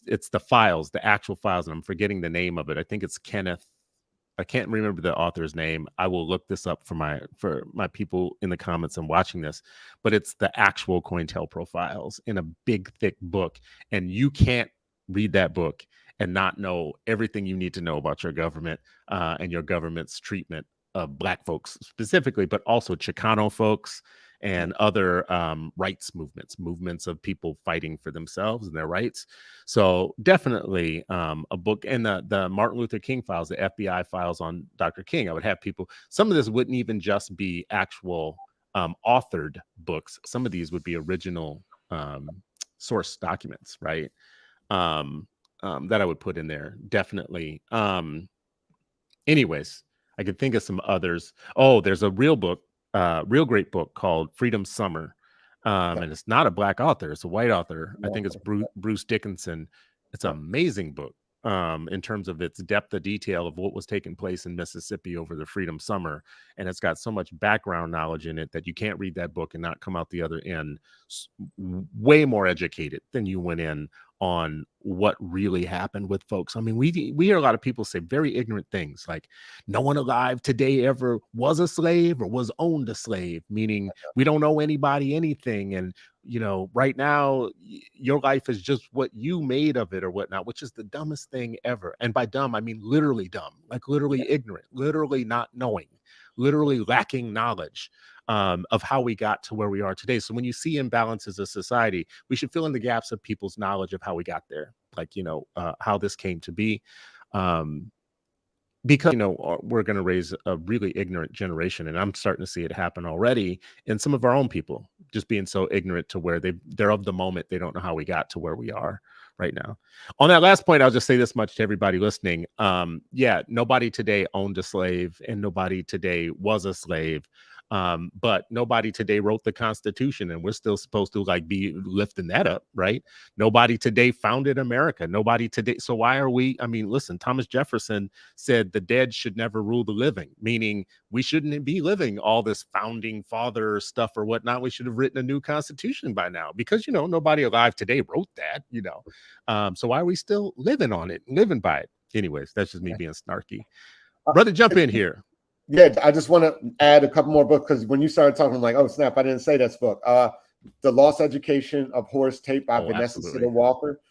it's the files, the actual files, and I'm forgetting the name of it. I think it's Kenneth. I can't remember the author's name. I will look this up for my people in the comments and watching this, but it's the actual COINTELPRO files in a big, thick book. And you can't read that book and not know everything you need to know about your government and your government's treatment Black folks specifically, but also Chicano folks and other rights movements of people fighting for themselves and their rights. So definitely a book. And the Martin Luther King files, the FBI files on Dr. King. I would have people, some of this wouldn't even just be actual authored books. Some of these would be original source documents, right? That I would put in there, definitely. Anyways, I could think of some others. Oh, there's a real great book called Freedom Summer. And it's not a Black author, it's a white author. I think it's Bruce Dickinson. It's an amazing book in terms of its depth of detail of what was taking place in Mississippi over the Freedom Summer. And it's got so much background knowledge in it that you can't read that book and not come out the other end way more educated than you went in on what really happened with folks. I mean, we hear a lot of people say very ignorant things like no one alive today ever was a slave or was owned a slave, meaning we don't owe anybody anything. And, you know, right now your life is just what you made of it or whatnot, which is the dumbest thing ever. And by dumb, I mean literally dumb, like literally ignorant, literally not knowing, literally lacking knowledge of how we got to where we are today. So when you see imbalances of society, we should fill in the gaps of people's knowledge of how we got there, like, you know, how this came to be. Because, you know, we're going to raise a really ignorant generation, and I'm starting to see it happen already in some of our own people, just being so ignorant to where they're of the moment. They don't know how we got to where we are right now. On that last point, I'll just say this much to everybody listening. Yeah, nobody today owned a slave and nobody today was a slave. But nobody today wrote the Constitution, and we're still supposed to like be lifting that up, right? Nobody today founded America. Nobody today. So why are we? I mean, listen, Thomas Jefferson said the dead should never rule the living, meaning we shouldn't be living all this founding father stuff or whatnot. We should have written a new Constitution by now, because, you know, nobody alive today wrote that, you know. So why are we still living on it, living by it? Anyways, that's just me being snarky. Brother, jump in here. Yeah, I just want to add a couple more books, because when you started talking, I'm like, oh snap, I didn't say this book. The Lost Education of Horace Tate by Vanessa Sitter Walker,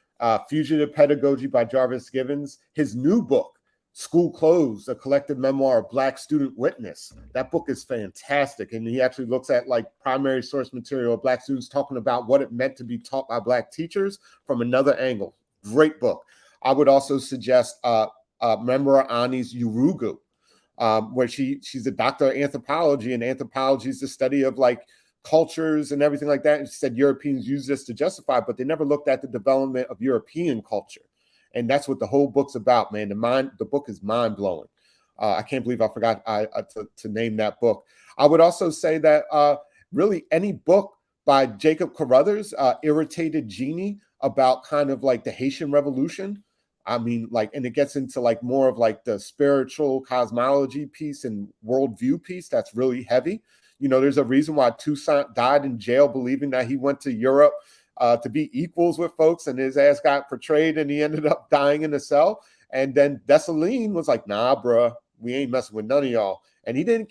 Fugitive Pedagogy by Jarvis Givens, his new book, School Closed, a collective memoir of Black student witness. That book is fantastic. And he actually looks at like primary source material of Black students talking about what it meant to be taught by Black teachers from another angle. Great book. I would also suggest Memora Ani's Urugu, where she's a doctor of anthropology, and anthropology is the study of like cultures and everything like that. And she said Europeans use this to justify, but they never looked at the development of European culture. And that's what the whole book's about, man. The book is mind blowing. I can't believe I forgot to name that book. I would also say that really any book by Jacob Carruthers, Irritated Genie, about kind of like the Haitian Revolution. I mean, like, and it gets into like more of like the spiritual cosmology piece and worldview piece that's really heavy. You know, there's a reason why Toussaint died in jail, believing that he went to Europe to be equals with folks, and his ass got portrayed and he ended up dying in a cell. And then Dessalines was like, nah, bruh, we ain't messing with none of y'all. And he didn't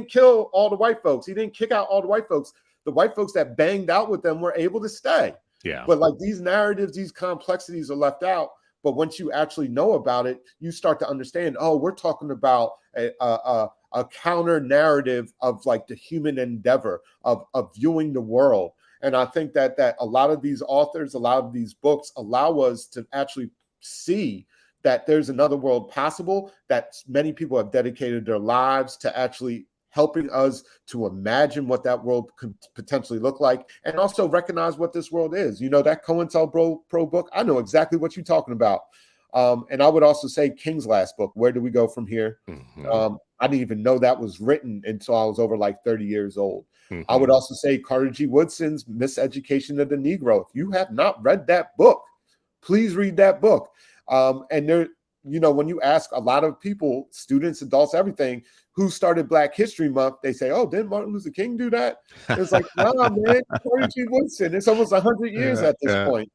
kill all the white folks. He didn't kick out all the white folks. The white folks that banged out with them were able to stay. Yeah. But like these narratives, these complexities are left out. But once you actually know about it, you start to understand, oh, we're talking about a counter narrative of like the human endeavor of viewing the world. And I think that a lot of these authors, a lot of these books allow us to actually see that there's another world possible, that many people have dedicated their lives to actually helping us to imagine what that world could potentially look like, and also recognize what this world is. You know, that COINTELPRO book, I know exactly what you're talking about. And I would also say King's last book, Where Do We Go From Here? Mm-hmm. I didn't even know that was written until I was over like 30 years old. Mm-hmm. I would also say Carter G. Woodson's Miseducation of the Negro. If you have not read that book, please read that book. And there, you know, when you ask a lot of people, students, adults, everything, who started Black History Month, they say, oh, didn't Martin Luther King do that? It's like, nah, man, Carter G. Woodson. It's almost 100 years at this point.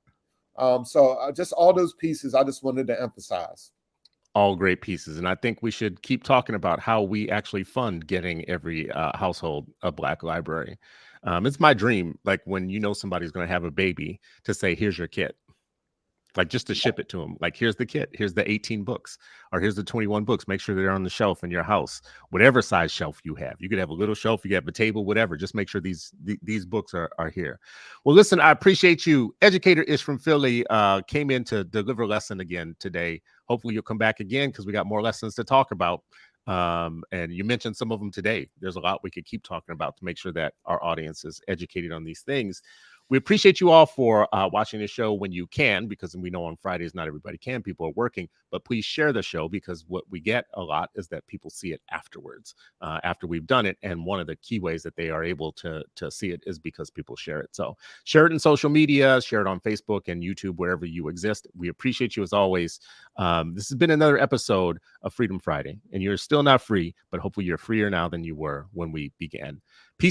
So just all those pieces, I just wanted to emphasize. All great pieces. And I think we should keep talking about how we actually fund getting every household a Black library. It's my dream, like when you know somebody's going to have a baby, to say, here's your kit. like just to ship it to them. Like, here's the kit, here's the 18 books, or here's the 21 books. Make sure they're on the shelf in your house, whatever size shelf you have. You could have a little shelf, you have a table, whatever. Just make sure these books are here. Well, listen, I appreciate you. Educator Ish from Philly came in to deliver a lesson again today. Hopefully you'll come back again, because we got more lessons to talk about. And you mentioned some of them today. There's a lot we could keep talking about to make sure that our audience is educated on these things. We appreciate you all for watching the show when you can, because we know on Fridays not everybody can. People are working, but please share the show, because what we get a lot is that people see it afterwards, after we've done it. And one of the key ways that they are able to see it is because people share it. So share it in social media, share it on Facebook and YouTube, wherever you exist. We appreciate you as always. This has been another episode of Freedom Friday, and you're still not free, but hopefully you're freer now than you were when we began. Peace.